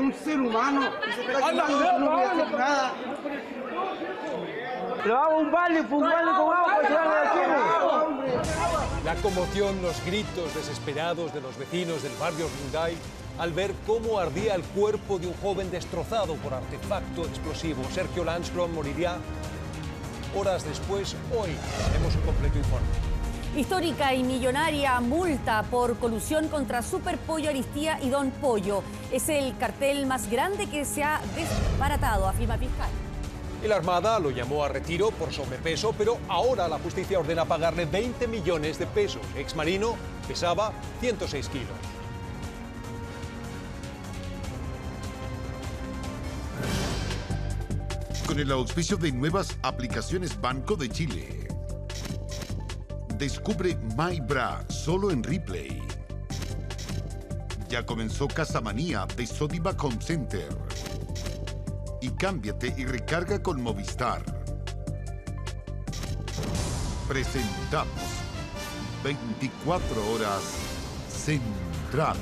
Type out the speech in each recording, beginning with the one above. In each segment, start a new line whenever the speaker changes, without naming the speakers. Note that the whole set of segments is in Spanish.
un ser humano. No voy a hacer nada.
Pero vamos un balde con agua para tirarle de aquí.
La conmoción, los gritos desesperados de los vecinos del barrio Yungay al ver cómo ardía el cuerpo de un joven destrozado por artefacto explosivo. Sergio Landskron moriría horas después. Hoy tenemos un completo informe.
Histórica y millonaria multa por colusión contra Super Pollo Aristía y Don Pollo. Es el cartel más grande que se ha desbaratado, afirma el fiscal.
Y la Armada lo llamó a retiro por sobrepeso, pero ahora la justicia ordena pagarle 20 millones de pesos. Exmarino pesaba 106 kilos.
Con el auspicio de nuevas aplicaciones Banco de Chile. Descubre MyBra solo en Replay. Ya comenzó Casamanía de Sodimac Home Center. Y cámbiate y recarga con Movistar. Presentamos 24 horas Central.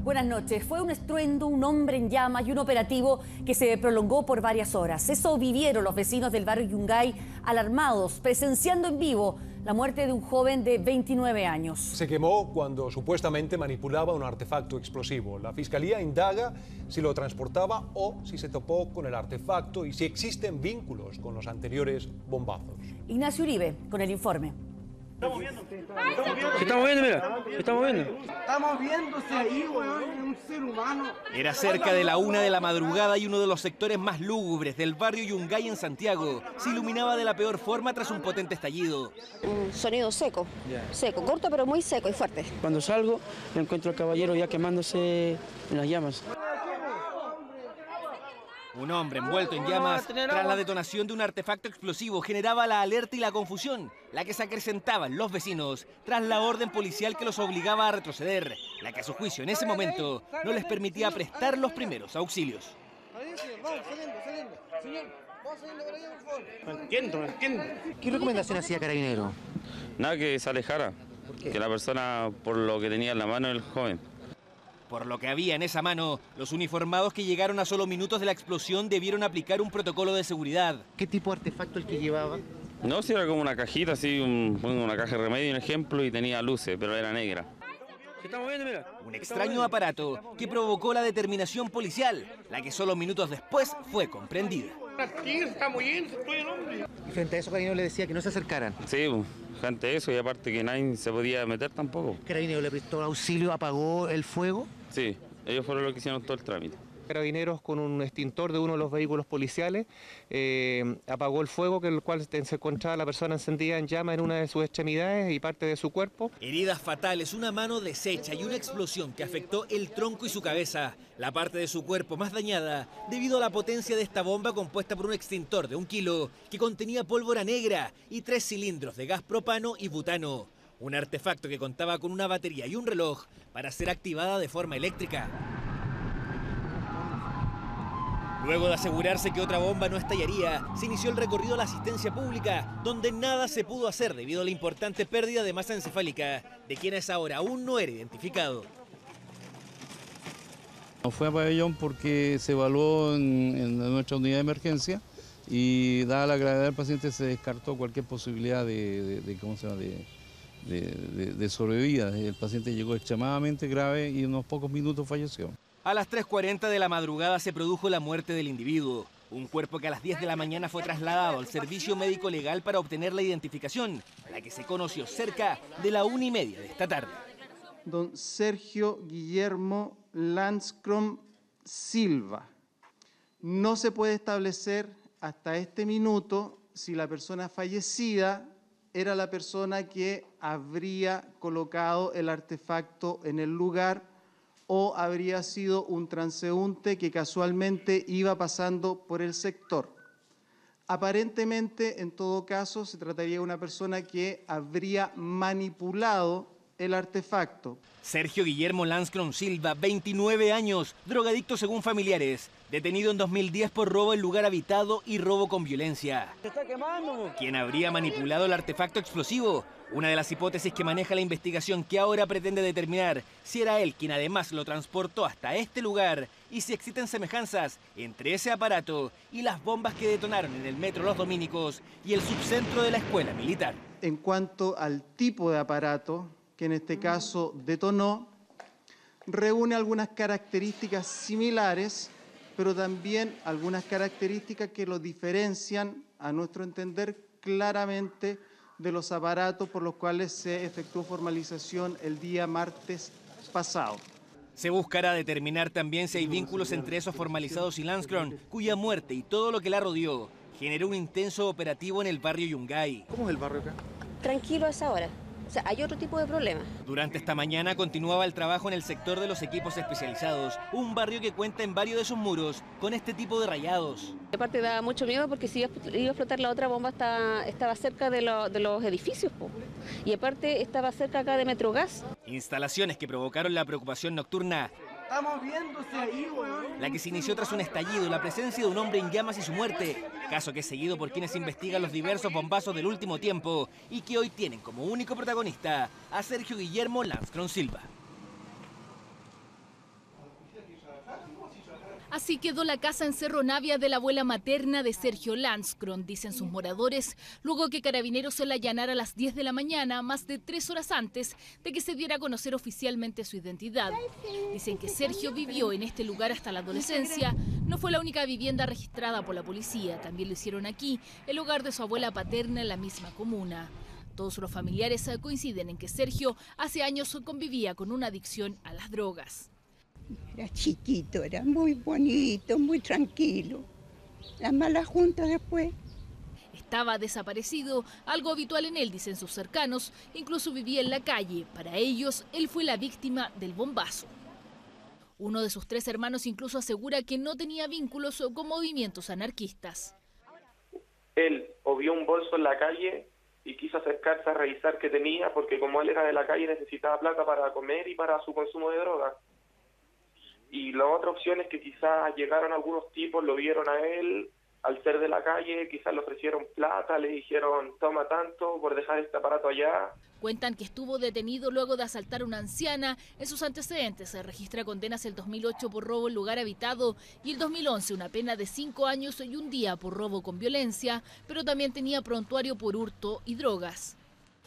Buenas noches. Fue un estruendo, un hombre en llamas y un operativo que se prolongó por varias horas. Eso vivieron los vecinos del barrio Yungay, alarmados, presenciando en vivo la muerte de un joven de 29 años.
Se quemó cuando supuestamente manipulaba un artefacto explosivo. La Fiscalía indaga si lo transportaba o si se topó con el artefacto y si existen vínculos con los anteriores bombazos.
Ignacio Uribe con el informe.
Se está moviendo, mira. Se está moviendo.
Está moviéndose ahí, weón. Es un ser humano.
Era cerca de la 1 de la madrugada y uno de los sectores más lúgubres del barrio Yungay en Santiago se iluminaba de la peor forma tras un potente estallido.
Un sonido seco, seco, corto pero muy seco y fuerte.
Cuando salgo, me encuentro al caballero ya quemándose en las llamas.
Un hombre envuelto en llamas tras la detonación de un artefacto explosivo generaba la alerta y la confusión, la que se acrecentaban los vecinos tras la orden policial que los obligaba a retroceder, la que a su juicio en ese momento no les permitía prestar los primeros auxilios.
No entiendo.
¿Qué recomendación hacía Carabinero?
Nada, que se alejara, que la persona por lo que tenía en la mano el joven.
Por lo que había en esa mano, los uniformados que llegaron a solo minutos de la explosión debieron aplicar un protocolo de seguridad.
¿Qué tipo de artefacto el que llevaba?
No, si era como una cajita, así, una caja de remedio, un ejemplo, y tenía luces, pero era negra.
Se está moviendo, mira.
Un extraño aparato que provocó la determinación policial, la que solo minutos después fue comprendida.
Y frente a eso Carabinero le decía que no se acercaran.
Sí, frente a eso, y aparte que nadie se podía meter tampoco.
Carabinero le prestó auxilio, apagó el fuego.
Sí, ellos fueron los que hicieron todo el trámite.
Carabineros con un extintor de uno de los vehículos policiales apagó el fuego, que el cual se encontraba la persona encendida en llama en una de sus extremidades y parte de su cuerpo.
Heridas fatales, una mano deshecha y una explosión que afectó el tronco y su cabeza, la parte de su cuerpo más dañada debido a la potencia de esta bomba compuesta por un extintor de 1 kilo que contenía pólvora negra y 3 cilindros de gas propano y butano. Un artefacto que contaba con una batería y un reloj para ser activada de forma eléctrica. Luego de asegurarse que otra bomba no estallaría, se inició el recorrido a la asistencia pública, donde nada se pudo hacer debido a la importante pérdida de masa encefálica, de quienes ahora aún no era identificado.
No fue a pabellón porque se evaluó en nuestra unidad de emergencia y dada la gravedad del paciente se descartó cualquier posibilidad de sobrevida. El paciente llegó extremadamente grave y en unos pocos minutos falleció.
A las 3:40 de la madrugada se produjo la muerte del individuo. Un cuerpo que a las 10 de la mañana fue trasladado al servicio médico legal para obtener la identificación, la que se conoció cerca de la 1:30 de esta tarde.
Don Sergio Guillermo Landskron Silva. No se puede establecer hasta este minuto si la persona fallecida era la persona que habría colocado el artefacto en el lugar o habría sido un transeúnte que casualmente iba pasando por el sector. Aparentemente, en todo caso, se trataría de una persona que habría manipulado el artefacto.
Sergio Guillermo Landskron Silva, 29 años, drogadicto según familiares, detenido en 2010 por robo en lugar habitado y robo con violencia.
¡Se está quemando!
¿Quién habría manipulado el artefacto explosivo? Una de las hipótesis que maneja la investigación, que ahora pretende determinar si era él quien además lo transportó hasta este lugar y si existen semejanzas entre ese aparato y las bombas que detonaron en el metro Los Dominicos y el subcentro de la escuela militar.
En cuanto al tipo de aparato, que en este caso detonó, reúne algunas características similares, pero también algunas características que lo diferencian, a nuestro entender, claramente de los aparatos por los cuales se efectuó formalización el día martes pasado.
Se buscará determinar también si hay vínculos entre esos formalizados y Landskron, cuya muerte y todo lo que la rodeó generó un intenso operativo en el barrio Yungay.
¿Cómo es el barrio acá?
Tranquilo a esa hora. O sea, hay otro tipo de problemas.
Durante esta mañana continuaba el trabajo en el sector de los equipos especializados, un barrio que cuenta en varios de sus muros con este tipo de rayados.
Aparte daba mucho miedo porque si iba a explotar la otra bomba estaba cerca de los edificios, po. Y aparte estaba cerca acá de Metrogas.
Instalaciones que provocaron la preocupación nocturna.
¡Está moviéndose ahí, weón!
La que se inició tras un estallido, la presencia de un hombre en llamas y su muerte. Caso que es seguido por quienes investigan los diversos bombazos del último tiempo y que hoy tienen como único protagonista a Sergio Guillermo Landskron Silva.
Así quedó la casa en Cerro Navia de la abuela materna de Sergio Landskron, dicen sus moradores, luego que Carabineros se la allanara a las 10 de la mañana, más de 3 horas antes de que se diera a conocer oficialmente su identidad. Dicen que Sergio vivió en este lugar hasta la adolescencia. No fue la única vivienda registrada por la policía, también lo hicieron aquí, el hogar de su abuela paterna en la misma comuna. Todos los familiares coinciden en que Sergio hace años convivía con una adicción a las drogas.
Era chiquito, era muy bonito, muy tranquilo. La mala junta después.
Estaba desaparecido, algo habitual en él, dicen sus cercanos. Incluso vivía en la calle. Para ellos, él fue la víctima del bombazo. Uno de sus 3 hermanos incluso asegura que no tenía vínculos con movimientos anarquistas.
Él o vio un bolso en la calle y quiso acercarse a revisar qué tenía, porque como él era de la calle necesitaba plata para comer y para su consumo de drogas. Y la otra opción es que quizás llegaron algunos tipos, lo vieron a él, al ser de la calle, quizás le ofrecieron plata, le dijeron toma tanto por dejar este aparato allá.
Cuentan que estuvo detenido luego de asaltar a una anciana. En sus antecedentes se registra condenas el 2008 por robo en lugar habitado y el 2011 una pena de 5 años y 1 día por robo con violencia, pero también tenía prontuario por hurto y drogas.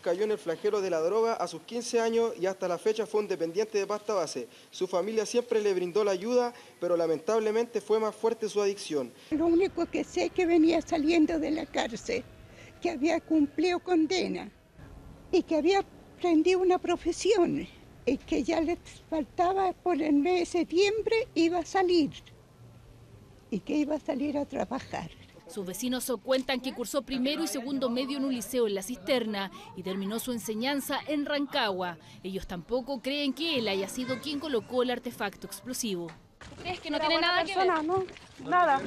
Cayó en el flagelo de la droga a sus 15 años y hasta la fecha fue un dependiente de pasta base. Su familia siempre le brindó la ayuda, pero lamentablemente fue más fuerte su adicción.
Lo único que sé es que venía saliendo de la cárcel, que había cumplido condena y que había aprendido una profesión y que ya le faltaba por el mes de septiembre iba a salir y que iba a salir a trabajar.
Sus vecinos cuentan que cursó primero y segundo medio en un liceo en La Cisterna y terminó su enseñanza en Rancagua. Ellos tampoco creen que él haya sido quien colocó el artefacto explosivo.
¿Crees que no tiene nada que ver?
No, nada.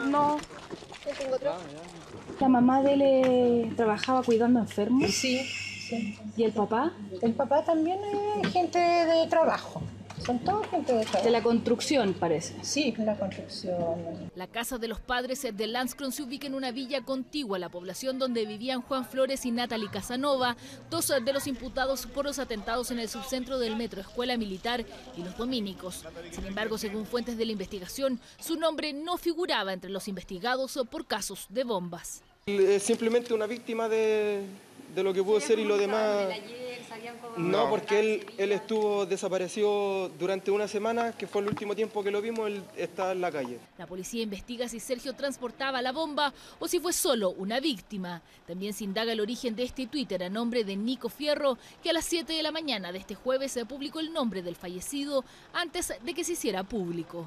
No.
¿La mamá de él trabajaba cuidando enfermos?
Sí.
¿Y el papá?
El papá también es gente de trabajo. Son todos gente de trabajo.
De la construcción, parece.
Sí, la construcción.
La casa de los padres de Landskron se ubica en una villa contigua a la población donde vivían Juan Flores y Natalie Casanova, 2 de los imputados por los atentados en el subcentro del metro Escuela Militar y Los Dominicos. Sin embargo, según fuentes de la investigación, su nombre no figuraba entre los investigados por casos de bombas.
Es simplemente una víctima de lo que pudo ser y lo demás. No, porque él estuvo desaparecido durante una semana, que fue el último tiempo que lo vimos, él está en la calle.
La policía investiga si Sergio transportaba la bomba o si fue solo una víctima. También se indaga el origen de este Twitter a nombre de Nico Fierro, que a las 7 de la mañana de este jueves se publicó el nombre del fallecido antes de que se hiciera público.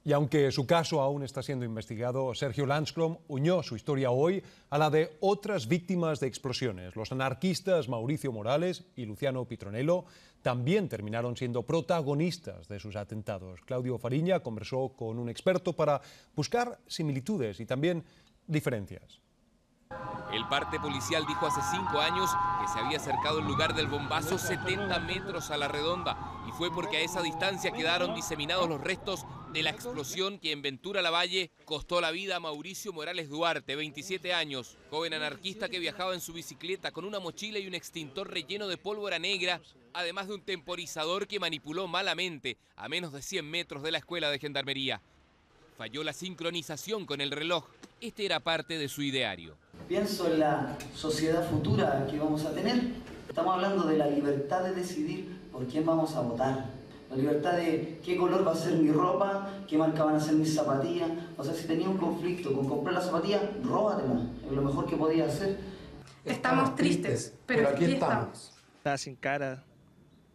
Y aunque su caso aún está siendo investigado, Sergio Landskron unió su historia hoy a la de otras víctimas de explosiones. Los anarquistas Mauricio Morales y Luciano Pitronello también terminaron siendo protagonistas de sus atentados. Claudio Fariña conversó con un experto para buscar similitudes y también diferencias.
El parte policial dijo hace 5 años que se había acercado al lugar del bombazo 70 metros a la redonda y fue porque a esa distancia quedaron diseminados los restos de la explosión que en Ventura Lavalle costó la vida a Mauricio Morales Duarte, 27 años, joven anarquista que viajaba en su bicicleta con una mochila y un extintor relleno de pólvora negra, además de un temporizador que manipuló malamente a menos de 100 metros de la escuela de gendarmería. Falló la sincronización con el reloj. Este era parte de su ideario.
Pienso en la sociedad futura que vamos a tener. Estamos hablando de la libertad de decidir por quién vamos a votar. La libertad de qué color va a ser mi ropa, qué marca van a ser mis zapatillas. O sea, si tenía un conflicto con comprar la zapatilla, róbatela. Es lo mejor que podía hacer.
Estamos tristes, pero aquí estamos.
Estaba sin cara,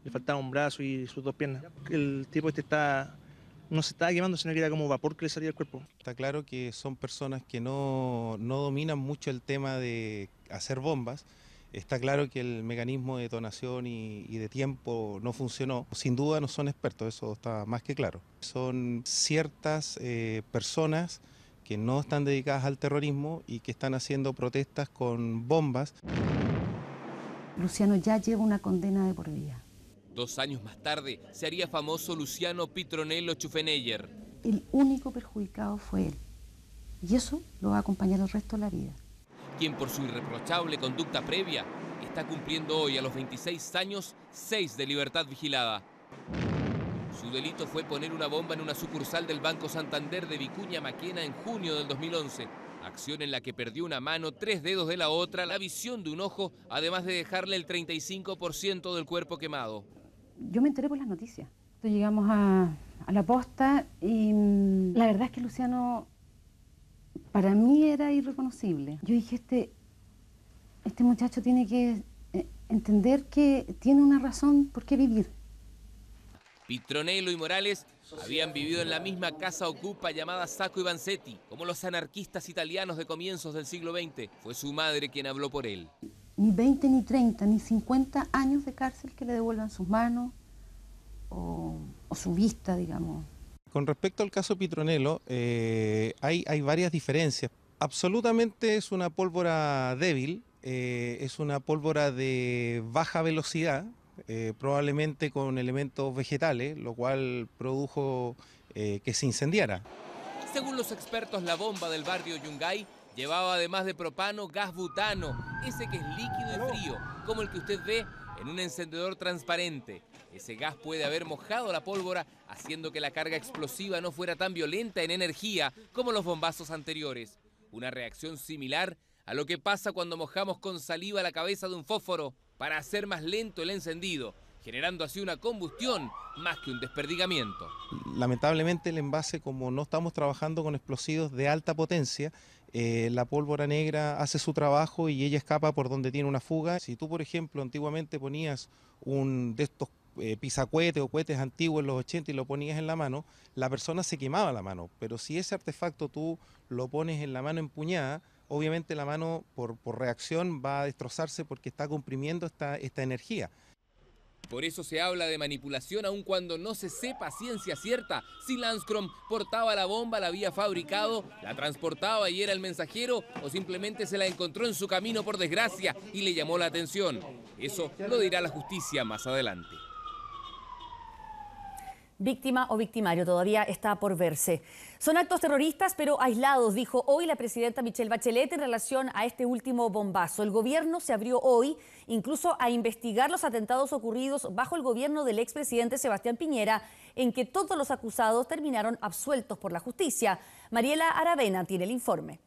le faltaba un brazo y sus 2 piernas. El tipo no se estaba quemando, sino que era como vapor que le salía del cuerpo.
Está claro que son personas que no dominan mucho el tema de hacer bombas. Está claro que el mecanismo de detonación y de tiempo no funcionó. Sin duda no son expertos, eso está más que claro. Son ciertas personas que no están dedicadas al terrorismo y que están haciendo protestas con bombas.
Luciano ya lleva una condena de por vida.
2 años más tarde se haría famoso Luciano Pitronello Schuffenegger.
El único perjudicado fue él. Y eso lo va a acompañar el resto de la vida.
Quien por su irreprochable conducta previa está cumpliendo hoy a los 26 años 6 de libertad vigilada. Su delito fue poner una bomba en una sucursal del Banco Santander de Vicuña Maquena en junio del 2011. Acción en la que perdió una mano, 3 dedos de la otra, la visión de un ojo, además de dejarle el 35% del cuerpo quemado.
Yo me enteré por las noticias. Entonces llegamos a la posta y la verdad es que Luciano para mí era irreconocible. Yo dije, este muchacho tiene que entender que tiene una razón por qué vivir.
Pitronello y Morales habían vivido en la misma casa ocupa llamada Sacco y Vanzetti, como los anarquistas italianos de comienzos del siglo XX. Fue su madre quien habló por él.
Ni 20, ni 30, ni 50 años de cárcel que le devuelvan sus manos o su vista, digamos.
Con respecto al caso Pitronello, hay varias diferencias. Absolutamente es una pólvora débil, es una pólvora de baja velocidad, probablemente con elementos vegetales, lo cual produjo que se incendiara.
Según los expertos, la bomba del barrio Yungay llevaba además de propano, gas butano, ese que es líquido y frío, como el que usted ve en un encendedor transparente. Ese gas puede haber mojado la pólvora, haciendo que la carga explosiva no fuera tan violenta en energía como los bombazos anteriores. Una reacción similar a lo que pasa cuando mojamos con saliva la cabeza de un fósforo para hacer más lento el encendido, generando así una combustión más que un desperdigamiento.
Lamentablemente el envase, como no estamos trabajando con explosivos de alta potencia, la pólvora negra hace su trabajo y ella escapa por donde tiene una fuga. Si tú, por ejemplo, antiguamente ponías un de estos pisacohetes o cohetes antiguos en los 80 y lo ponías en la mano, la persona se quemaba la mano, pero si ese artefacto tú lo pones en la mano empuñada, obviamente la mano por reacción va a destrozarse porque está comprimiendo esta energía.
Por eso se habla de manipulación aun cuando no se sepa a ciencia cierta si Lindström portaba la bomba, la había fabricado, la transportaba y era el mensajero o simplemente se la encontró en su camino por desgracia y le llamó la atención. Eso lo dirá la justicia más adelante.
Víctima o victimario todavía está por verse. Son actos terroristas pero aislados, dijo hoy la presidenta Michelle Bachelet en relación a este último bombazo. El gobierno se abrió hoy incluso a investigar los atentados ocurridos bajo el gobierno del expresidente Sebastián Piñera, en que todos los acusados terminaron absueltos por la justicia. Mariela Aravena tiene el informe.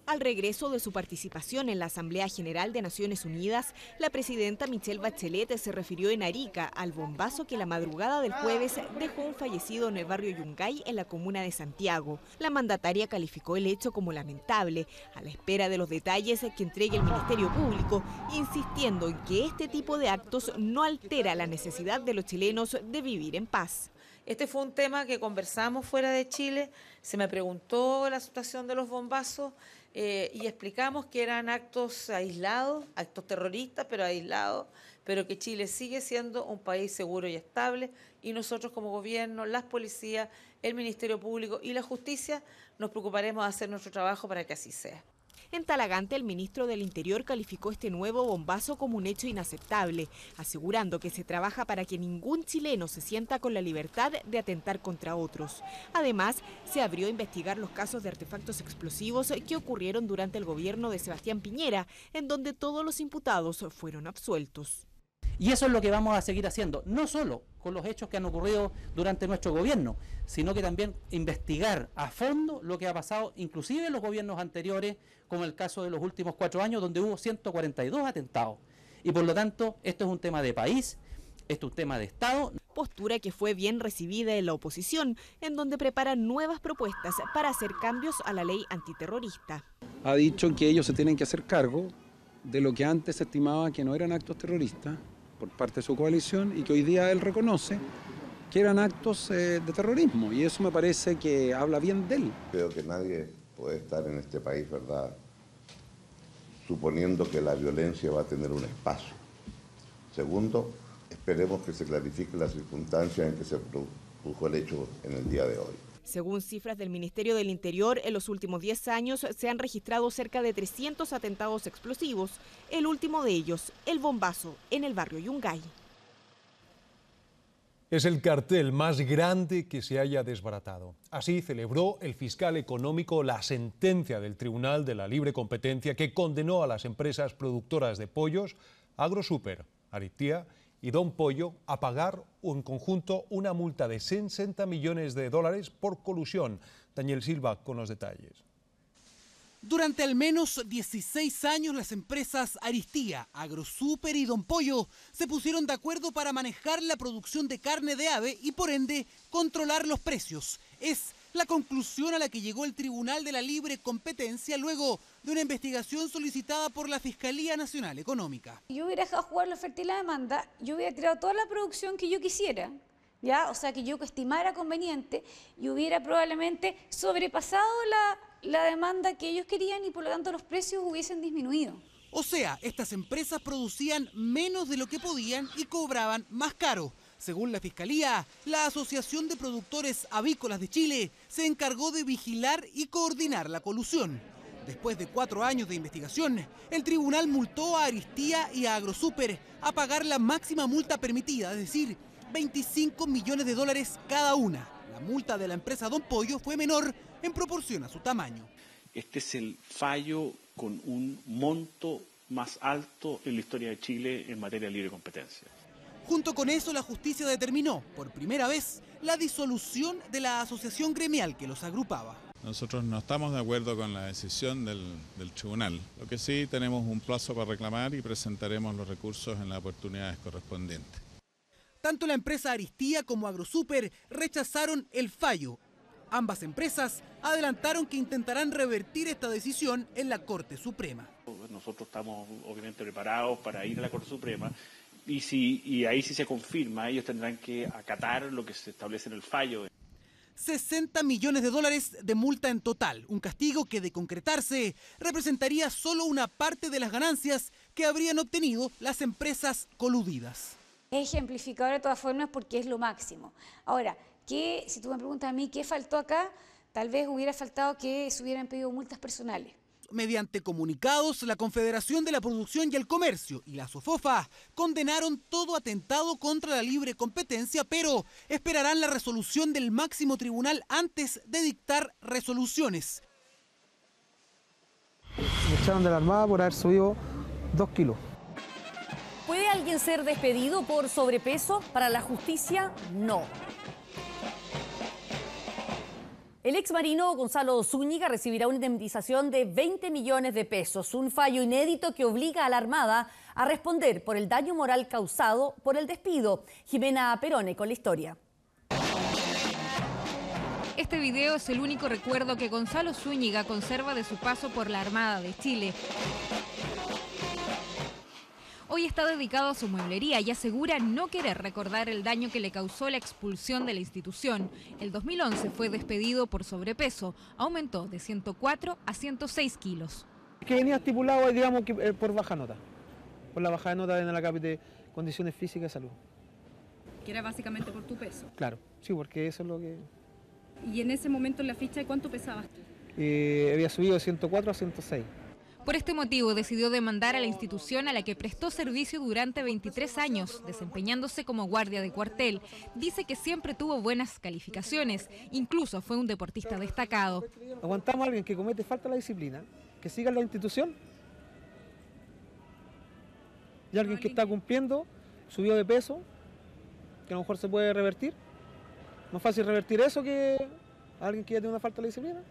Al regreso de su participación en la Asamblea General de Naciones Unidas, la presidenta Michelle Bachelet se refirió en Arica al bombazo que la madrugada del jueves dejó un fallecido en el barrio Yungay, en la comuna de Santiago. La mandataria calificó el hecho como lamentable, a la espera de los detalles que entregue el Ministerio Público, insistiendo en que este tipo de actos no altera la necesidad de los chilenos de vivir en paz.
Este fue un tema que conversamos fuera de Chile, se me preguntó la situación de los bombazos y explicamos que eran actos aislados, actos terroristas pero aislados, pero que Chile sigue siendo un país seguro y estable y nosotros como gobierno, las policías, el Ministerio Público y la justicia nos preocuparemos de hacer nuestro trabajo para que así sea.
En Talagante, el ministro del Interior calificó este nuevo bombazo como un hecho inaceptable, asegurando que se trabaja para que ningún chileno se sienta con la libertad de atentar contra otros. Además, se abrió a investigar los casos de artefactos explosivos que ocurrieron durante el gobierno de Sebastián Piñera, en donde todos los imputados fueron absueltos.
Y eso es lo que vamos a seguir haciendo, no solo con los hechos que han ocurrido durante nuestro gobierno, sino que también investigar a fondo lo que ha pasado, inclusive en los gobiernos anteriores, como el caso de los últimos 4 años, donde hubo 142 atentados. Y por lo tanto, esto es un tema de país, esto es un tema de Estado.
Postura que fue bien recibida en la oposición, en donde preparan nuevas propuestas para hacer cambios a la ley antiterrorista.
Ha dicho que ellos se tienen que hacer cargo de lo que antes se estimaba que no eran actos terroristas por parte de su coalición y que hoy día él reconoce que eran actos de terrorismo, y eso me parece que habla bien de él.
Creo que nadie puede estar en este país, ¿verdad?, suponiendo que la violencia va a tener un espacio. Segundo, esperemos que se clarifique la circunstancia en que se produjo el hecho en el día de hoy.
Según cifras del Ministerio del Interior, en los últimos 10 años se han registrado cerca de 300 atentados explosivos, el último de ellos, el bombazo, en el barrio Yungay.
Es el cartel más grande que se haya desbaratado. Así celebró el fiscal económico la sentencia del Tribunal de la Libre Competencia que condenó a las empresas productoras de pollos, Agrosuper, Aritia y Don Pollo, a pagar en conjunto una multa de 60 millones de dólares por colusión. Daniel Silva con los detalles.
Durante al menos 16 años, las empresas Aritia, Agrosuper y Don Pollo se pusieron de acuerdo para manejar la producción de carne de ave y, por ende, controlar los precios. Es la conclusión a la que llegó el Tribunal de la Libre Competencia luego de una investigación solicitada por la Fiscalía Nacional Económica.
Yo hubiera dejado jugar la oferta y la demanda, yo hubiera tirado toda la producción que yo quisiera, ¿ya? O sea, que yo estimara conveniente, y hubiera probablemente sobrepasado la demanda que ellos querían y por lo tanto los precios hubiesen disminuido.
O sea, estas empresas producían menos de lo que podían y cobraban más caro. Según la Fiscalía, la Asociación de Productores Avícolas de Chile se encargó de vigilar y coordinar la colusión. Después de 4 años de investigación, el tribunal multó a Aritia y a Agrosuper a pagar la máxima multa permitida, es decir, 25 millones de dólares cada una. La multa de la empresa Don Pollo fue menor en proporción a su tamaño.
Este es el fallo con un monto más alto en la historia de Chile en materia de libre competencia.
Junto con eso, la justicia determinó, por primera vez, la disolución de la asociación gremial que los agrupaba.
Nosotros no estamos de acuerdo con la decisión del tribunal. Lo que sí, tenemos un plazo para reclamar y presentaremos los recursos en las oportunidades correspondientes.
Tanto la empresa Aritia como Agrosuper rechazaron el fallo. Ambas empresas adelantaron que intentarán revertir esta decisión en la Corte Suprema.
Nosotros estamos obviamente preparados para ir a la Corte Suprema y ahí si se confirma, ellos tendrán que acatar lo que se establece en el fallo.
60 millones de dólares de multa en total, un castigo que de concretarse representaría solo una parte de las ganancias que habrían obtenido las empresas coludidas.
Es ejemplificador de todas formas porque es lo máximo. Ahora, si tú me preguntas a mí qué faltó acá, tal vez hubiera faltado que se hubieran pedido multas personales.
Mediante comunicados, la Confederación de la Producción y el Comercio y la SOFOFA condenaron todo atentado contra la libre competencia, pero esperarán la resolución del máximo tribunal antes de dictar resoluciones.
Me echaron de la Armada por haber subido 2 kilos.
¿Puede alguien ser despedido por sobrepeso? Para la justicia, no. El exmarino Gonzalo Zúñiga recibirá una indemnización de 20 millones de pesos, un fallo inédito que obliga a la Armada a responder por el daño moral causado por el despido. Jimena Perone con la historia.
Este video es el único recuerdo que Gonzalo Zúñiga conserva de su paso por la Armada de Chile. Hoy está dedicado a su mueblería y asegura no querer recordar el daño que le causó la expulsión de la institución. El 2011 fue despedido por sobrepeso, aumentó de 104 a 106 kilos.
Que venía estipulado, digamos, que por baja nota, por la baja de nota en la CAP de condiciones físicas y salud.
Que era básicamente por tu peso.
Claro, sí, porque eso es lo que...
¿Y en ese momento en la ficha cuánto pesabas tú?
Había subido de 104 a 106.
Por este motivo decidió demandar a la institución a la que prestó servicio durante 23 años, desempeñándose como guardia de cuartel. Dice que siempre tuvo buenas calificaciones, incluso fue un deportista destacado.
Aguantamos a alguien que comete falta de la disciplina, que siga la institución, y alguien que está cumpliendo, subió de peso, que a lo mejor se puede revertir. Más fácil revertir eso que alguien que ya tiene una falta de la disciplina.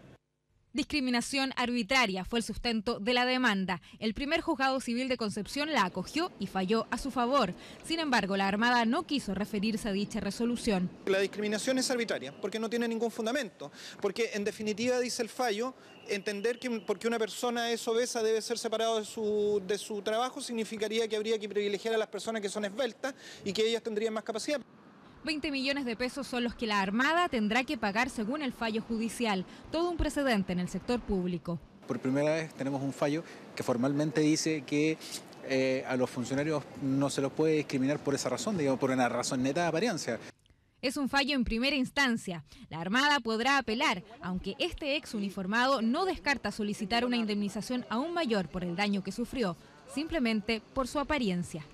Discriminación arbitraria fue el sustento de la demanda. El primer juzgado civil de Concepción la acogió y falló a su favor. Sin embargo, la Armada no quiso referirse a dicha resolución.
La discriminación es arbitraria porque no tiene ningún fundamento. Porque en definitiva dice el fallo, entender que porque una persona es obesa debe ser separado de su trabajo significaría que habría que privilegiar a las personas que son esbeltas y que ellas tendrían más capacidad.
20 millones de pesos son los que la Armada tendrá que pagar según el fallo judicial. Todo un precedente en el sector público.
Por primera vez tenemos un fallo que formalmente dice que a los funcionarios no se los puede discriminar por esa razón, digamos, por una razón neta de apariencia.
Es un fallo en primera instancia. La Armada podrá apelar, aunque este ex uniformado no descarta solicitar una indemnización aún mayor por el daño que sufrió, simplemente por su apariencia.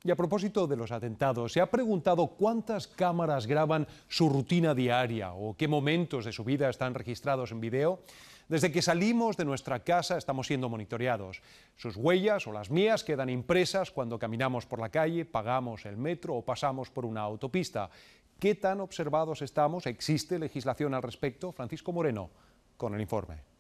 Y a propósito de los atentados, ¿se ha preguntado cuántas cámaras graban su rutina diaria o qué momentos de su vida están registrados en video? Desde que salimos de nuestra casa estamos siendo monitoreados. Sus huellas o las mías quedan impresas cuando caminamos por la calle, pagamos el metro o pasamos por una autopista. ¿Qué tan observados estamos? ¿Existe legislación al respecto? Francisco Moreno, con el informe.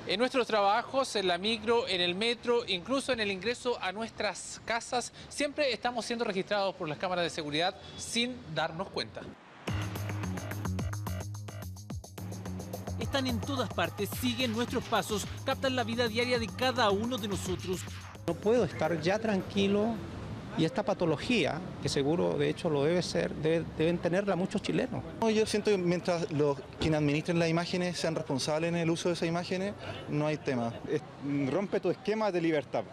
En nuestros trabajos, en la micro, en el metro, incluso en el ingreso a nuestras casas, siempre estamos siendo registrados por las cámaras de seguridad sin darnos cuenta.
Están en todas partes, siguen nuestros pasos, captan la vida diaria de cada uno de nosotros.
No puedo estar ya tranquilo y esta patología, que seguro de hecho lo debe ser, deben tenerla muchos chilenos.
Yo siento que mientras quienes administren las imágenes sean responsables en el uso de esas imágenes, no hay tema.
Rompe tu esquema de libertad.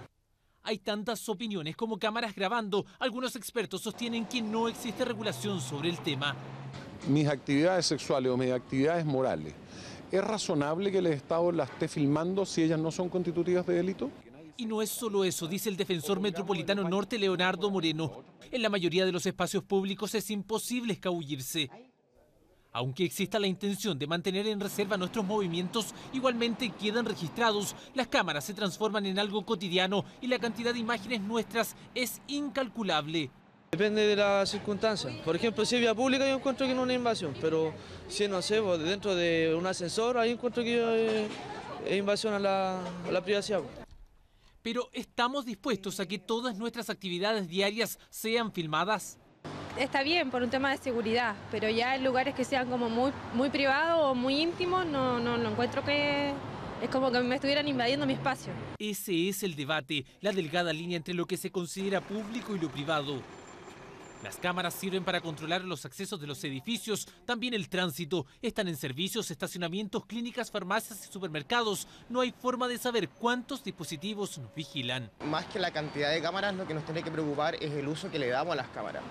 Hay tantas opiniones como cámaras grabando. Algunos expertos sostienen que no existe regulación sobre el tema.
Mis actividades sexuales o mis actividades morales, ¿es razonable que el Estado las esté filmando si ellas no son constitutivas de delito?
Y no es solo eso, dice el defensor metropolitano norte Leonardo Moreno. En la mayoría de los espacios públicos es imposible escabullirse. Aunque exista la intención de mantener en reserva nuestros movimientos, igualmente quedan registrados. Las cámaras se transforman en algo cotidiano y la cantidad de imágenes nuestras es incalculable.
Depende de la circunstancia. Por ejemplo, si es vía pública yo encuentro que no es una invasión, pero si no sé, dentro de un ascensor ahí encuentro que es invasión a la privacidad.
Pero ¿estamos dispuestos a que todas nuestras actividades diarias sean filmadas?
Está bien por un tema de seguridad, pero ya en lugares que sean como muy privados o muy íntimos, no encuentro que es como que me estuvieran invadiendo mi espacio.
Ese es el debate, la delgada línea entre lo que se considera público y lo privado. Las cámaras sirven para controlar los accesos de los edificios, también el tránsito. Están en servicios, estacionamientos, clínicas, farmacias y supermercados. No hay forma de saber cuántos dispositivos nos vigilan.
Más que la cantidad de cámaras, lo que nos tiene que preocupar es el uso que le damos a las cámaras.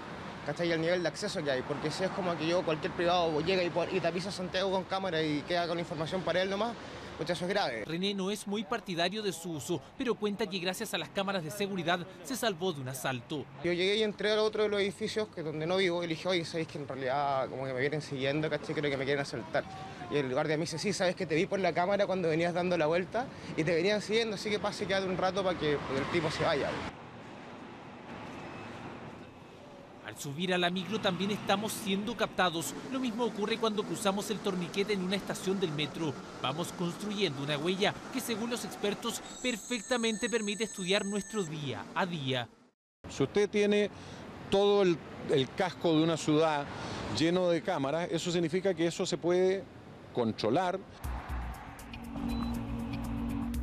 ¿Cachai? Y el nivel de acceso que hay, porque si es como que cualquier privado llega y tapiza Santiago con cámara y queda con información para él nomás, pues eso es grave.
René no es muy partidario de su uso, pero cuenta que gracias a las cámaras de seguridad se salvó de un asalto.
Yo llegué y entré al otro de los edificios que donde no vivo y le dije, oye, ¿sabéis que en realidad como que me vienen siguiendo, ¿cachai? Creo que me quieren asaltar. Y el guardia me dice, sí, sabes que te vi por la cámara cuando venías dando la vuelta y te venían siguiendo, así que pase quédate un rato para que el tipo se vaya.
Al subir a la micro también estamos siendo captados. Lo mismo ocurre cuando cruzamos el torniquete en una estación del metro. Vamos construyendo una huella que, según los expertos, perfectamente permite estudiar nuestro día a día.
Si usted tiene todo el casco de una ciudad lleno de cámaras, eso significa que eso se puede controlar.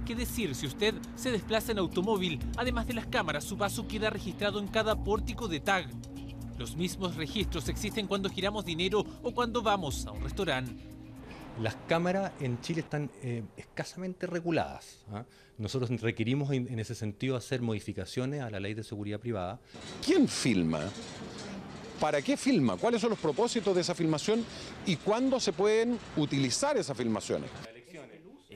¿Qué decir si usted se desplaza en automóvil? Además de las cámaras, su paso queda registrado en cada pórtico de tag. Los mismos registros existen cuando giramos dinero o cuando vamos a un restaurante.
Las cámaras en Chile están escasamente reguladas. Nosotros requerimos en ese sentido hacer modificaciones a la ley de seguridad privada.
¿Quién filma? ¿Para qué filma? ¿Cuáles son los propósitos de esa filmación? ¿Y cuándo se pueden utilizar esas filmaciones?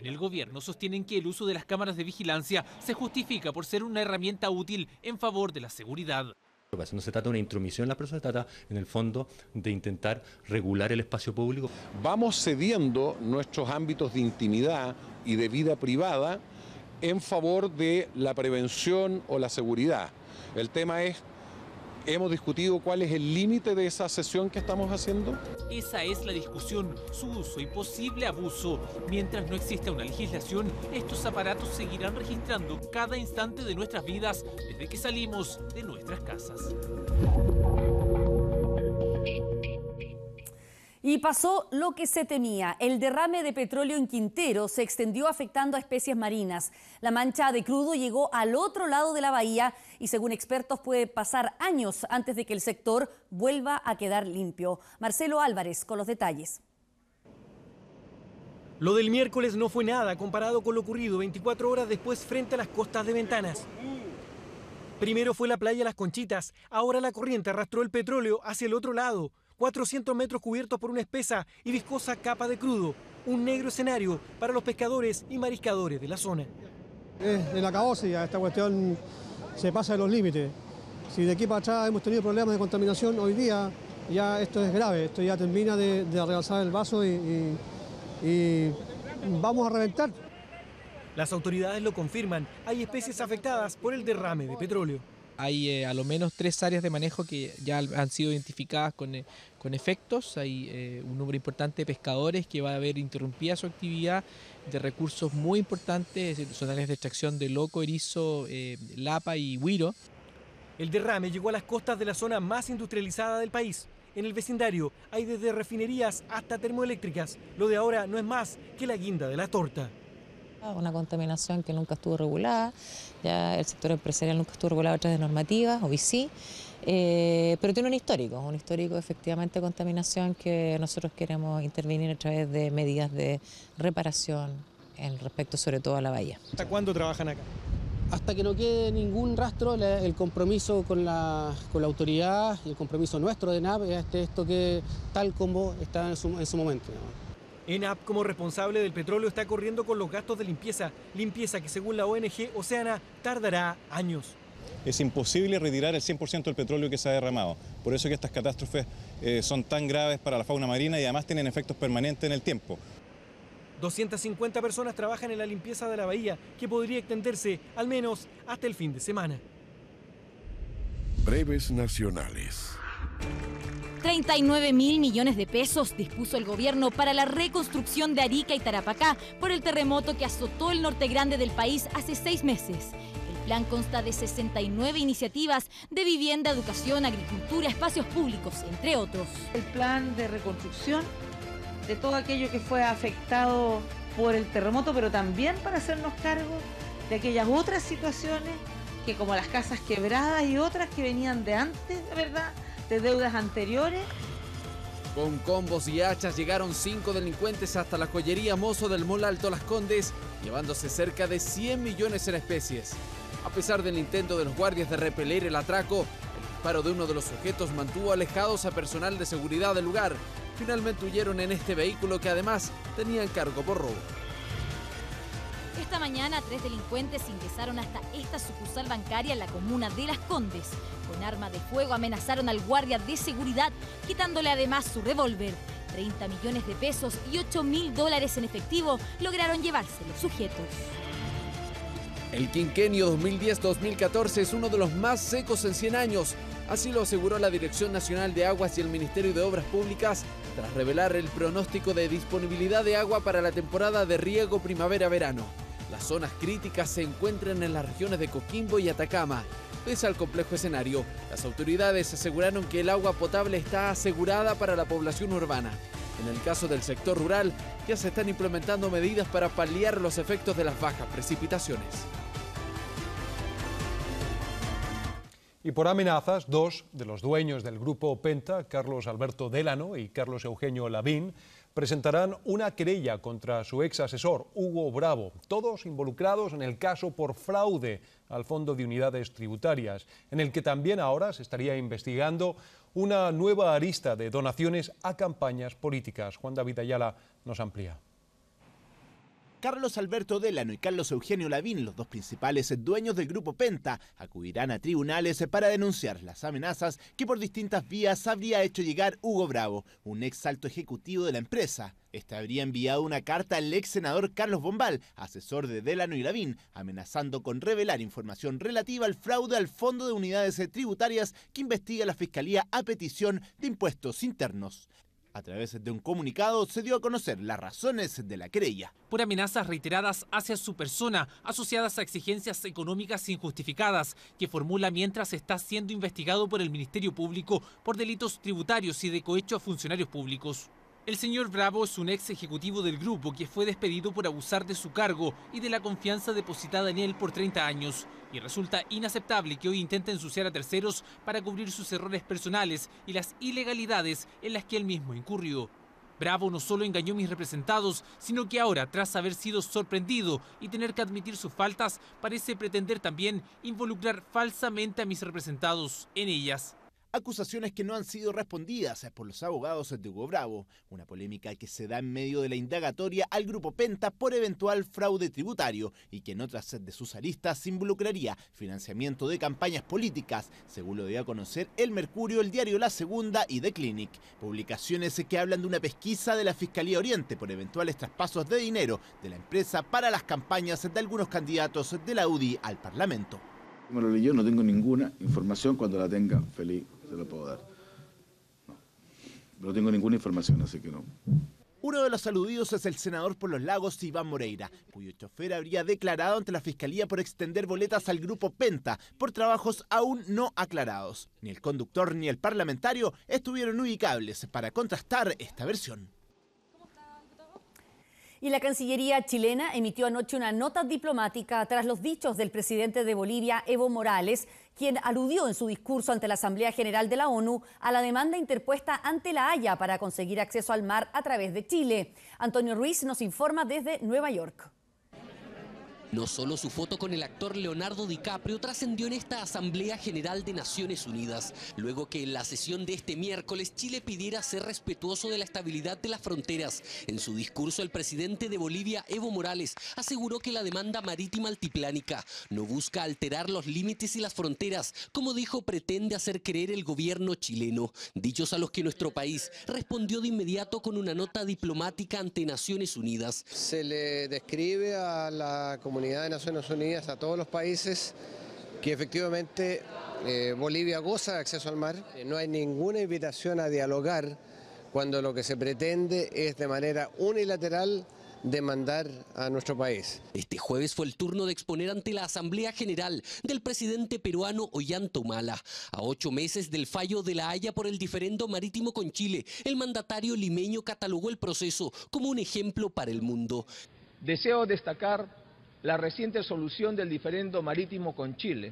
En el gobierno sostienen que el uso de las cámaras de vigilancia se justifica por ser una herramienta útil en favor de la seguridad.
No se trata de una intromisión en la persona, se trata en el fondo de intentar regular el espacio público.
Vamos cediendo nuestros ámbitos de intimidad y de vida privada en favor de la prevención o la seguridad. El tema es, hemos discutido cuál es el límite de esa sesión que estamos haciendo.
Esa es la discusión, su uso y posible abuso. Mientras no exista una legislación, estos aparatos seguirán registrando cada instante de nuestras vidas desde que salimos de nuestras casas.
Y pasó lo que se temía. El derrame de petróleo en Quintero se extendió afectando a especies marinas. La mancha de crudo llegó al otro lado de la bahía y según expertos puede pasar años antes de que el sector vuelva a quedar limpio. Marcelo Álvarez con los detalles.
Lo del miércoles no fue nada comparado con lo ocurrido 24 horas después frente a las costas de Ventanas. Primero fue la playa Las Conchitas, ahora la corriente arrastró el petróleo hacia el otro lado. 400 metros cubiertos por una espesa y viscosa capa de crudo. Un negro escenario para los pescadores y mariscadores de la zona.
El acabose ya, esta cuestión se pasa de los límites. Si de aquí para atrás hemos tenido problemas de contaminación, hoy día ya esto es grave. Esto ya termina de realzar el vaso y vamos a reventar.
Las autoridades lo confirman. Hay especies afectadas por el derrame de petróleo.
Hay a lo menos 3 áreas de manejo que ya han sido identificadas con efectos. Hay un número importante de pescadores que va a haber interrumpida su actividad de recursos muy importantes. Son áreas de extracción de loco, erizo, lapa y huiro.
El derrame llegó a las costas de la zona más industrializada del país. En el vecindario hay desde refinerías hasta termoeléctricas. Lo de ahora no es más que la guinda de la torta.
Una contaminación que nunca estuvo regulada, ya el sector empresarial nunca estuvo regulado a través de normativas, hoy sí, pero tiene un histórico efectivamente de contaminación que nosotros queremos intervenir a través de medidas de reparación en respecto sobre todo a la bahía.
¿Hasta cuándo trabajan acá?
Hasta que no quede ningún rastro, el compromiso con la autoridad y el compromiso nuestro de ENAP es esto que tal como está en su momento.
ENAP, como responsable del petróleo, está corriendo con los gastos de limpieza que según la ONG Oceana tardará años.
Es imposible retirar el 100% del petróleo que se ha derramado. Por eso que estas catástrofes son tan graves para la fauna marina y además tienen efectos permanentes en el tiempo.
250 personas trabajan en la limpieza de la bahía, que podría extenderse al menos hasta el fin de semana.
Breves nacionales.
39.000 millones de pesos dispuso el gobierno para la reconstrucción de Arica y Tarapacá por el terremoto que azotó el norte grande del país hace 6 meses. El plan consta de 69 iniciativas de vivienda, educación, agricultura, espacios públicos, entre otros.
El plan de reconstrucción de todo aquello que fue afectado por el terremoto, pero también para hacernos cargo de aquellas otras situaciones que como las casas quebradas y otras que venían de antes, ¿verdad?, de deudas anteriores.
Con combos y hachas llegaron 5 delincuentes hasta la joyería Mozo del Mall Alto Las Condes, llevándose cerca de 100 millones en especies. A pesar del intento de los guardias de repeler el atraco, el disparo de uno de los sujetos mantuvo alejados a personal de seguridad del lugar. Finalmente huyeron en este vehículo que además tenían cargo por robo.
Esta mañana 3 delincuentes ingresaron hasta esta sucursal bancaria en la comuna de Las Condes. Con arma de fuego amenazaron al guardia de seguridad, quitándole además su revólver. 30 millones de pesos y $8.000 en efectivo lograron llevarse los sujetos.
El quinquenio 2010-2014 es uno de los más secos en 100 años. Así lo aseguró la Dirección Nacional de Aguas y el Ministerio de Obras Públicas tras revelar el pronóstico de disponibilidad de agua para la temporada de riego primavera-verano. Las zonas críticas se encuentran en las regiones de Coquimbo y Atacama. Pese al complejo escenario, las autoridades aseguraron que el agua potable está asegurada para la población urbana. En el caso del sector rural, ya se están implementando medidas para paliar los efectos de las bajas precipitaciones.
Y por amenazas, 2 de los dueños del grupo Penta, Carlos Alberto Délano y Carlos Eugenio Lavín, presentarán una querella contra su ex asesor, Hugo Bravo, todos involucrados en el caso por fraude al Fondo de Unidades Tributarias, en el que también ahora se estaría investigando una nueva arista de donaciones a campañas políticas. Juan David Ayala nos amplía.
Carlos Alberto Delano y Carlos Eugenio Lavín, los dos principales dueños del Grupo Penta, acudirán a tribunales para denunciar las amenazas que por distintas vías habría hecho llegar Hugo Bravo, un ex alto ejecutivo de la empresa. Este habría enviado una carta al ex senador Carlos Bombal, asesor de Delano y Lavín, amenazando con revelar información relativa al fraude al Fondo de Unidades Tributarias que investiga la Fiscalía a petición de Impuestos Internos. A través de un comunicado se dio a conocer las razones de la querella.
Por amenazas reiteradas hacia su persona, asociadas a exigencias económicas injustificadas, que formula mientras está siendo investigado por el Ministerio Público por delitos tributarios y de cohecho a funcionarios públicos. El señor Bravo es un ex ejecutivo del grupo que fue despedido por abusar de su cargo y de la confianza depositada en él por 30 años. Y resulta inaceptable que hoy intente ensuciar a terceros para cubrir sus errores personales y las ilegalidades en las que él mismo incurrió. Bravo no solo engañó a mis representados, sino que ahora, tras haber sido sorprendido y tener que admitir sus faltas, parece pretender también involucrar falsamente a mis representados en ellas.
Acusaciones que no han sido respondidas por los abogados de Hugo Bravo, una polémica que se da en medio de la indagatoria al Grupo Penta por eventual fraude tributario y que en otras de sus aristas involucraría financiamiento de campañas políticas, según lo dio a conocer El Mercurio, El Diario La Segunda y The Clinic. Publicaciones que hablan de una pesquisa de la Fiscalía Oriente por eventuales traspasos de dinero de la empresa para las campañas de algunos candidatos de la UDI al Parlamento.
Me lo leyó, no tengo ninguna información, cuando la tenga, feliz, se la puedo dar. No tengo ninguna información, así que no.
Uno de los aludidos es el senador por los Lagos, Iván Moreira, cuyo chofer habría declarado ante la Fiscalía por extender boletas al Grupo Penta por trabajos aún no aclarados. Ni el conductor ni el parlamentario estuvieron ubicables para contrastar esta versión.
Y la Cancillería chilena emitió anoche una nota diplomática tras los dichos del presidente de Bolivia, Evo Morales, quien aludió en su discurso ante la Asamblea General de la ONU a la demanda interpuesta ante La Haya para conseguir acceso al mar a través de Chile. Antonio Ruiz nos informa desde Nueva York.
No solo su foto con el actor Leonardo DiCaprio trascendió en esta Asamblea General de Naciones Unidas, luego que en la sesión de este miércoles Chile pidiera ser respetuoso de la estabilidad de las fronteras. En su discurso, el presidente de Bolivia, Evo Morales, aseguró que la demanda marítima altiplánica no busca alterar los límites y las fronteras, como dijo pretende hacer creer el gobierno chileno. Dichos a los que nuestro país respondió de inmediato con una nota diplomática ante Naciones Unidas.
Se le describe a la comunidad de Naciones Unidas, a todos los países, que efectivamente Bolivia goza de acceso al mar. No hay ninguna invitación a dialogar cuando lo que se pretende es de manera unilateral demandar a nuestro país.
Este jueves fue el turno de exponer ante la Asamblea General del presidente peruano Ollanta Humala. A 8 meses del fallo de La Haya por el diferendo marítimo con Chile, el mandatario limeño catalogó el proceso como un ejemplo para el mundo.
Deseo destacar la reciente solución del diferendo marítimo con Chile,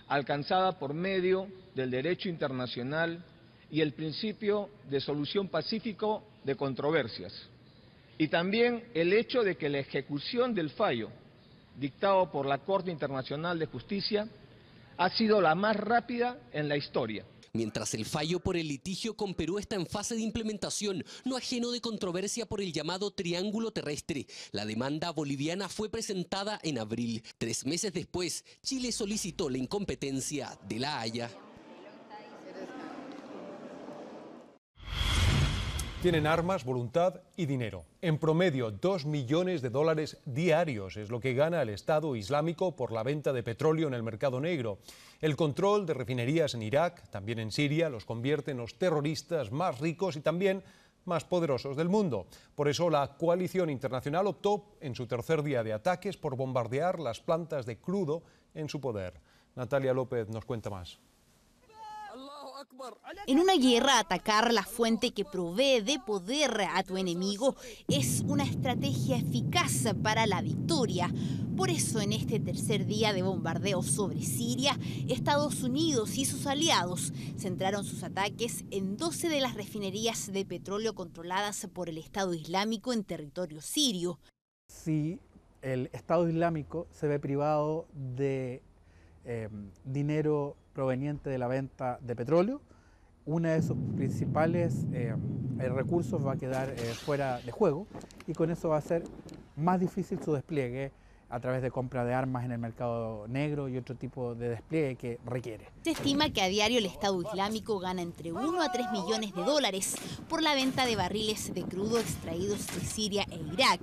alcanzada por medio del derecho internacional y el principio de solución pacífico de controversias. Y también el hecho de que la ejecución del fallo dictado por la Corte Internacional de Justicia ha sido la más rápida en la historia.
Mientras el fallo por el litigio con Perú está en fase de implementación, no ajeno de controversia por el llamado Triángulo Terrestre, la demanda boliviana fue presentada en abril. 3 meses después, Chile solicitó la incompetencia de La Haya.
Tienen armas, voluntad y dinero. En promedio, $2 millones diarios es lo que gana el Estado Islámico por la venta de petróleo en el mercado negro. El control de refinerías en Irak, también en Siria, los convierte en los terroristas más ricos y también más poderosos del mundo. Por eso la coalición internacional optó en su tercer día de ataques por bombardear las plantas de crudo en su poder. Natalia López nos cuenta más.
En una guerra, atacar la fuente que provee de poder a tu enemigo es una estrategia eficaz para la victoria. Por eso, en este tercer día de bombardeo sobre Siria, Estados Unidos y sus aliados centraron sus ataques en 12 de las refinerías de petróleo controladas por el Estado Islámico en territorio sirio.
Si el Estado Islámico se ve privado de dinero proveniente de la venta de petróleo, uno de sus principales recursos va a quedar fuera de juego, y con eso va a ser más difícil su despliegue a través de compra de armas en el mercado negro y otro tipo de despliegue que requiere.
Se estima que a diario el Estado Islámico gana entre 1 a 3 millones de dólares por la venta de barriles de crudo extraídos de Siria e Irak.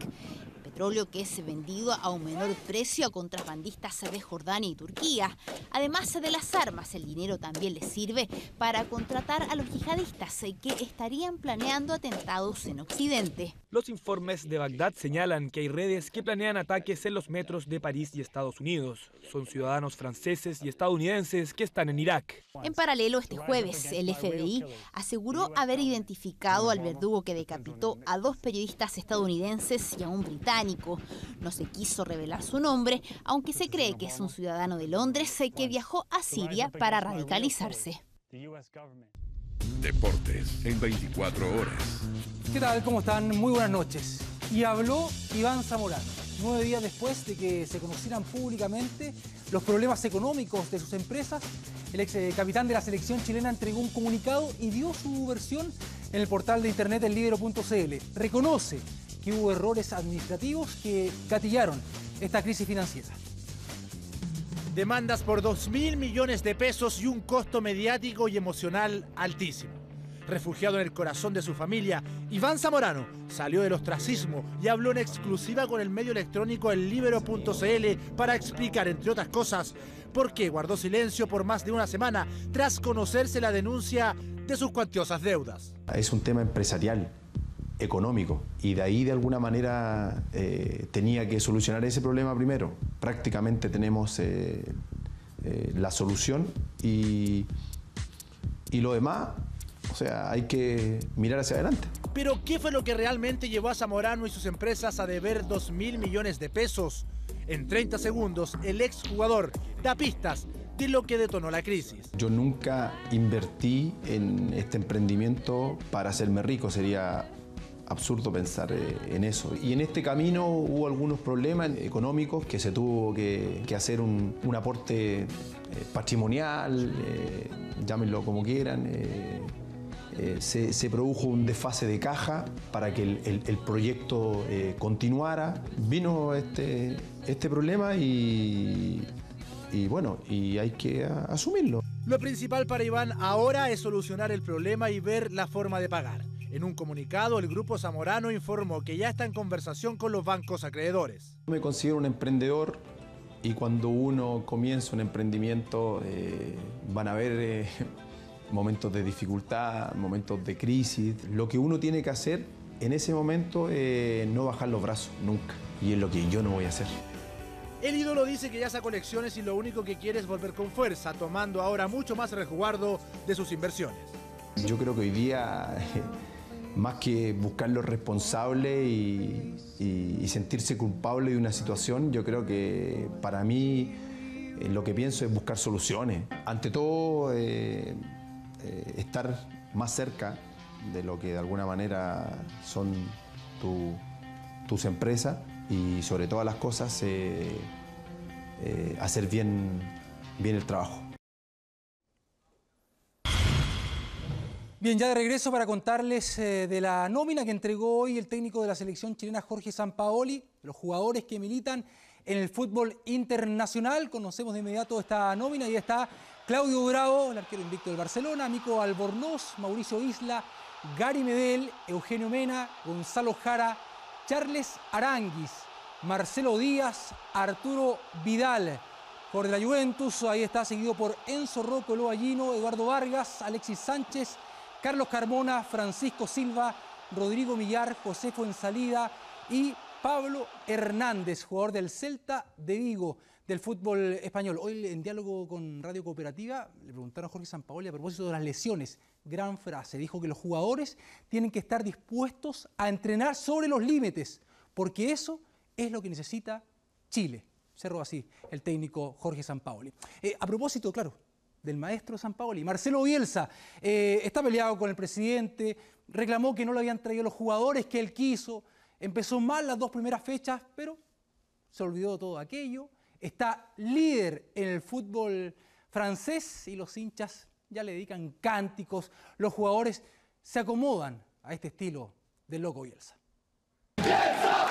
Petróleo que es vendido a un menor precio a contrabandistas de Jordania y Turquía. Además de las armas, el dinero también les sirve para contratar a los yihadistas que estarían planeando atentados en Occidente.
Los informes de Bagdad señalan que hay redes que planean ataques en los metros de París y Estados Unidos. Son ciudadanos franceses y estadounidenses que están en Irak.
En paralelo, este jueves, el FBI aseguró haber identificado al verdugo que decapitó a 2 periodistas estadounidenses y a un británico. No se quiso revelar su nombre, aunque se cree que es un ciudadano de Londres que viajó a Siria para radicalizarse.
Deportes en 24 horas.
¿Qué tal? ¿Cómo están? Muy buenas noches. Y habló Iván Zamorano, 9 días después de que se conocieran públicamente los problemas económicos de sus empresas. El ex capitán de la selección chilena entregó un comunicado y dio su versión en el portal de internet elibero.cl. Reconoce que hubo errores administrativos que gatillaron esta crisis financiera.
Demandas por 2.000 millones de pesos y un costo mediático y emocional altísimo. Refugiado en el corazón de su familia, Iván Zamorano salió del ostracismo y habló en exclusiva con el medio electrónico elibero.cl para explicar, entre otras cosas, por qué guardó silencio por más de una semana tras conocerse la denuncia de sus cuantiosas deudas.
Es un tema empresarial, económico, y de ahí de alguna manera tenía que solucionar ese problema primero. Prácticamente tenemos la solución y lo demás, o sea, hay que mirar hacia adelante.
Pero ¿qué fue lo que realmente llevó a Zamorano y sus empresas a deber 2.000 millones de pesos? En 30 segundos, el exjugador da pistas de lo que detonó la crisis.
Yo nunca invertí en este emprendimiento para hacerme rico, sería absurdo pensar en eso. Y en este camino hubo algunos problemas económicos que se tuvo que hacer un aporte patrimonial, llámenlo como quieran. Se produjo un desfase de caja para que el proyecto continuara. Vino este problema y bueno, y hay que asumirlo.
Lo principal para Iván ahora es solucionar el problema y ver la forma de pagar. En un comunicado, el Grupo Zamorano informó que ya está en conversación con los bancos acreedores.
Me considero un emprendedor y cuando uno comienza un emprendimiento van a haber momentos de dificultad, momentos de crisis. Lo que uno tiene que hacer en ese momento es no bajar los brazos, nunca. Y es lo que yo no voy a hacer.
El ídolo dice que ya sacó lecciones y lo único que quiere es volver con fuerza, tomando ahora mucho más resguardo de sus inversiones.
Yo creo que hoy día, más que buscar los responsables y sentirse culpable de una situación, yo creo que para mí lo que pienso es buscar soluciones. Ante todo, estar más cerca de lo que de alguna manera son tus empresas y sobre todas las cosas hacer bien el trabajo.
Bien, ya de regreso para contarles de la nómina que entregó hoy el técnico de la selección chilena Jorge Sampaoli, los jugadores que militan en el fútbol internacional. Conocemos de inmediato esta nómina y está Claudio Bravo, el arquero invicto del Barcelona, Mico Albornoz, Mauricio Isla, Gary Medel, Eugenio Mena, Gonzalo Jara, Charles Aranguis, Marcelo Díaz, Arturo Vidal. Por de la Juventus, ahí está seguido por Enzo Rocco, Eloy Gallino, Eduardo Vargas, Alexis Sánchez, Carlos Carmona, Francisco Silva, Rodrigo Millar, José Fuenzalida y Pablo Hernández, jugador del Celta de Vigo, del fútbol español. Hoy en diálogo con Radio Cooperativa le preguntaron a Jorge Sampaoli a propósito de las lesiones. Gran frase, dijo que los jugadores tienen que estar dispuestos a entrenar sobre los límites, porque eso es lo que necesita Chile. Cerró así el técnico Jorge Sampaoli. A propósito, claro, del maestro Sampaoli, Marcelo Bielsa está peleado con el presidente, reclamó que no le habían traído los jugadores que él quiso, empezó mal las 2 primeras fechas, pero se olvidó de todo aquello, está líder en el fútbol francés y los hinchas ya le dedican cánticos, los jugadores se acomodan a este estilo del loco Bielsa. ¡Bielsa!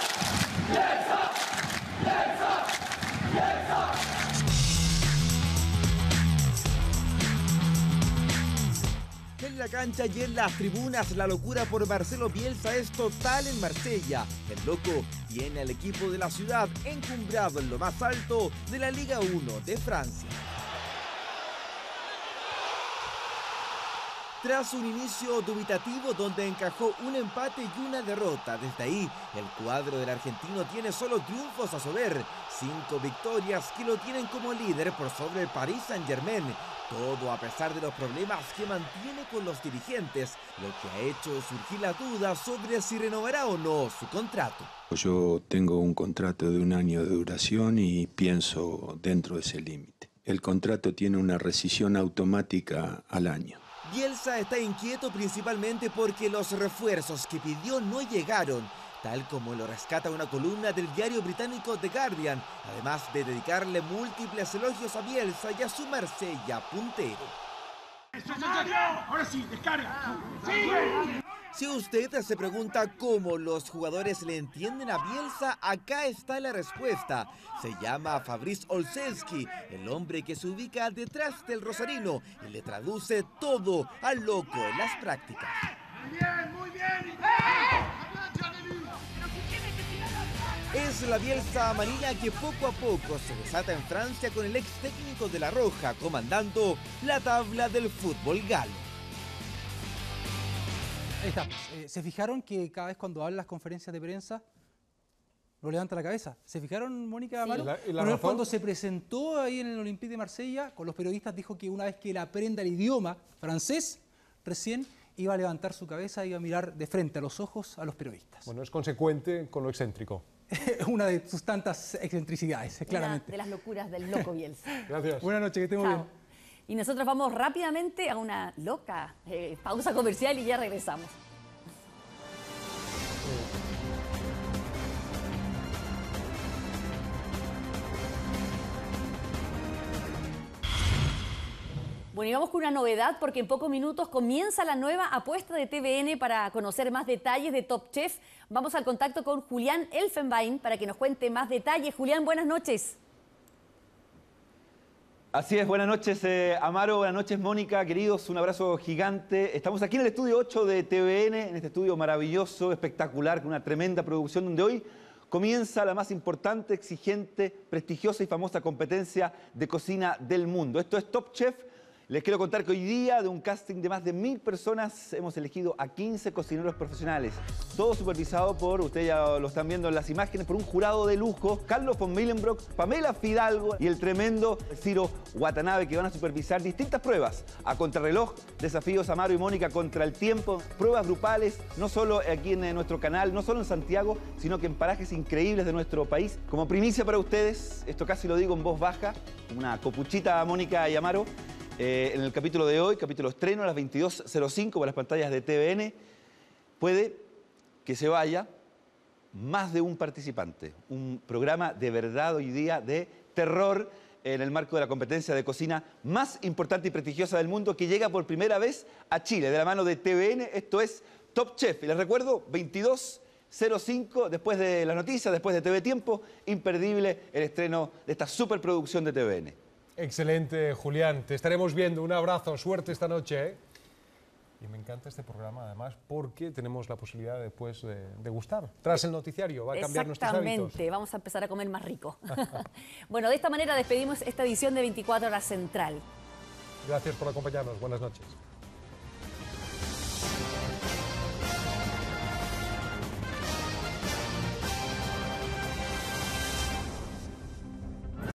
En la cancha y en las tribunas, la locura por Marcelo Bielsa es total en Marsella. El loco tiene al equipo de la ciudad encumbrado en lo más alto de la Liga 1 de Francia. Tras un inicio dubitativo donde encajó un empate y una derrota, desde ahí el cuadro del argentino tiene solo triunfos a su haber, 5 victorias que lo tienen como líder por sobre el Paris Saint-Germain, todo a pesar de los problemas que mantiene con los dirigentes, lo que ha hecho surgir la duda sobre si renovará o no su contrato.
Yo tengo un contrato de 1 año de duración y pienso dentro de ese límite. El contrato tiene una rescisión automática al año.
Bielsa está inquieto principalmente porque los refuerzos que pidió no llegaron, tal como lo rescata una columna del diario británico The Guardian, además de dedicarle múltiples elogios a Bielsa y a su Marsella puntero.
Ahora sí, descarga.
Si usted se pregunta cómo los jugadores le entienden a Bielsa, acá está la respuesta. Se llama Fabrice Olszewski, el hombre que se ubica detrás del rosarino y le traduce todo al loco en las prácticas.
Muy bien.
Es la Bielsa amarilla que poco a poco se desata en Francia con el ex técnico de La Roja comandando la tabla del fútbol galo.
Ahí estamos. ¿Se fijaron que cada vez cuando hablan las conferencias de prensa no levanta la cabeza? ¿Se fijaron, Mónica Amaro? Bueno, cuando se presentó ahí en el Olympique de Marsella con los periodistas dijo que una vez que él aprenda el idioma francés, recién iba a levantar su cabeza y iba a mirar de frente a los ojos a los periodistas.
Bueno, es consecuente con lo excéntrico.
Una de sus tantas excentricidades, claramente.
Una de las locuras del loco Bielsa.
Gracias.
Buenas noches, que estemos bien.
Y nosotros vamos rápidamente a una loca pausa comercial y ya regresamos. Bueno, y vamos con una novedad porque en pocos minutos comienza la nueva apuesta de TVN. Para conocer más detalles de Top Chef, vamos al contacto con Julián Elfenbein para que nos cuente más detalles. Julián, buenas noches.
Así es, buenas noches Amaro, buenas noches Mónica, queridos, un abrazo gigante. Estamos aquí en el estudio 8 de TVN, en este estudio maravilloso, espectacular, con una tremenda producción donde hoy comienza la más importante, exigente, prestigiosa y famosa competencia de cocina del mundo. Esto es Top Chef. Les quiero contar que hoy día, de un casting de más de 1000 personas, hemos elegido a 15 cocineros profesionales. Todo supervisado por, ustedes ya lo están viendo en las imágenes, por un jurado de lujo, Carlos von Millenbrock, Pamela Fidalgo y el tremendo Ciro Watanabe, que van a supervisar distintas pruebas a contrarreloj, desafíos Amaro y Mónica contra el tiempo, pruebas grupales, no solo aquí en nuestro canal, no solo en Santiago, sino que en parajes increíbles de nuestro país. Como primicia para ustedes, esto casi lo digo en voz baja, una copuchita a Mónica y Amaro, en el capítulo de hoy, capítulo estreno a las 22:05 por las pantallas de TVN, puede que se vaya más de un participante. Un programa de verdad hoy día de terror en el marco de la competencia de cocina más importante y prestigiosa del mundo que llega por primera vez a Chile, de la mano de TVN. Esto es Top Chef. Y les recuerdo, 22:05, después de las noticias, después de TV Tiempo, imperdible el estreno de esta superproducción de TVN.
Excelente, Julián. Te estaremos viendo. Un abrazo. Suerte esta noche, ¿eh? Y me encanta este programa, además, porque tenemos la posibilidad después de degustar. Tras el noticiario, va a cambiar nuestros hábitos.
Exactamente. Vamos a empezar a comer más rico. Bueno, de esta manera despedimos esta edición de 24 Horas Central.
Gracias por acompañarnos. Buenas noches.